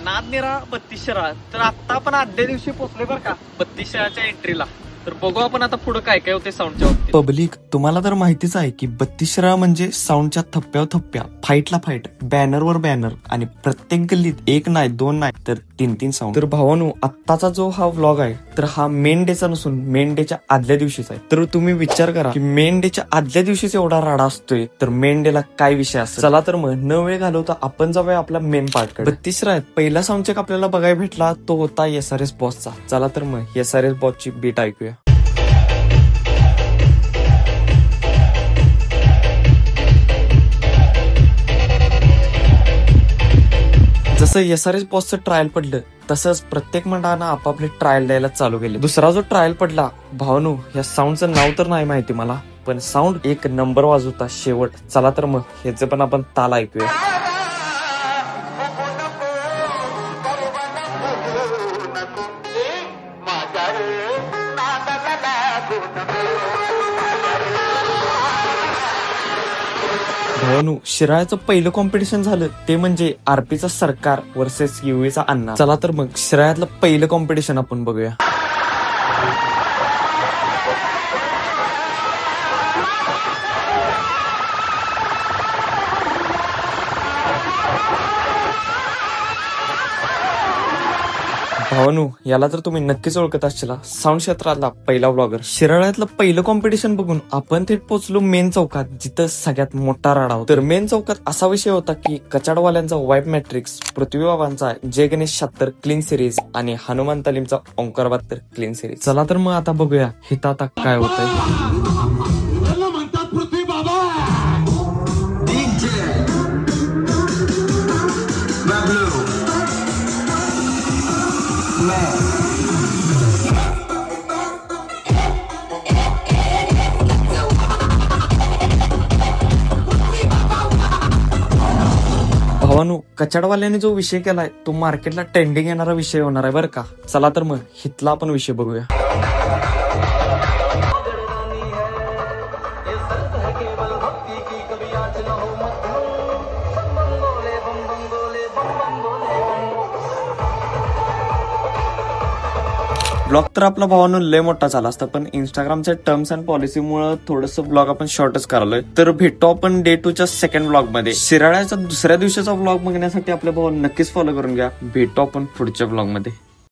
नादनेरा 32 शिराळ. तर आता आपण आदल्या दिवशी पोहोचलोय बरं का 32 शिराळच्या एंट्रीला. तर बघू आपण आता पुढे काय काय होते साऊंडच्या बाबतीत. पब्लिक, तुम्हाला तर माहितीच आहे की 32 शिराळ म्हणजे साऊंडच्या थप्प्यावर थप्प्या, फाईटला फाईट, बॅनरवर बॅनर आणि प्रत्येक गल्लीत एक नाही दोन नाही तर 3-3 साऊंड. तर भावानो, आत्ताचा जो हा व्लॉग आहे तर हा मेन डेचा नसून मेन डेच्या आदल्या दिवशीचा आहे. तर तुम्ही विचार करा की मेन डेच्या आदल्या दिवशीच एवढा राडा असतोय तर मेन डेला काय विषय असतो. चला तर मग न वेळ घालवता आपण जाऊया आपला मेन पार्ट कडे. 32 शिराळ पहिला साऊंड चेक आपल्याला बघायला भेटला तो होता SRS बॉसचा. चला तर मग SRS बॉसची बीट ऐकूया. जसं SRS बॉसचं ट्रायल पडलं तसंच प्रत्येक मंडळानं आपापले ट्रायल द्यायला चालू केले. दुसरा जो ट्रायल पडला, भावनू या साऊंडचं नाव तर नाही माहिती मला, पण साऊंड एक नंबर वाजवता शेवट. चला तर मग ह्याचं पण आपण ताल ऐकूया. भावानू, शिराळ्याचं पहिलं कॉम्पिटिशन झालं ते म्हणजे RPचा सरकार वर्सेस UVचा अण्णा. चला तर मग शिराळ्यातलं पहिलं कॉम्पिटिशन आपण बघूया. भावानू, याला तर तुम्ही नक्कीच ओळखत असशीला, साऊंड क्षेत्रातला पहिला ब्लॉगर. शिराळ्यातलं पहिलं कॉम्पिटिशन बघून आपण थेट पोहोचलो मेन चौकात, जिथं सगळ्यात मोठा राडा होता. तर मेन चौकात असा विषय होता की कचाडवाल्यांचा वाईट मॅट्रिक्स, पृथ्वीबाबांचा जय गणेश 76 क्लीन सिरीज आणि हनुमान तालीमचा ओंकार 72 क्लीन सिरीज. चला तर मग आता बघूया हिता आता काय होतंय. भावानू, कचाडवाल्याने जो विषय केलाय तो मार्केटला ट्रेंडिंग येणारा विषय होणार आहे बरं का. चला तर मग हितला आपण विषय बघूया. ब्लॉग तर आपला भावानं लय मोठा झाला असता, पण इंस्टाग्रामच्या टर्म्स अँड पॉलिसीमुळे थोडंसं ब्लॉग आपण शॉर्टच करालोय. तर भेटतो आपण डे 2च्या सेकंड ब्लॉग मध्ये. शिराळ्याचा दुसऱ्या दिवसाचा ब्लॉग बघण्यासाठी आपल्या भावानं नक्कीच फॉलो करून घ्या. भेटतो आपण पुढच्या ब्लॉग मध्ये.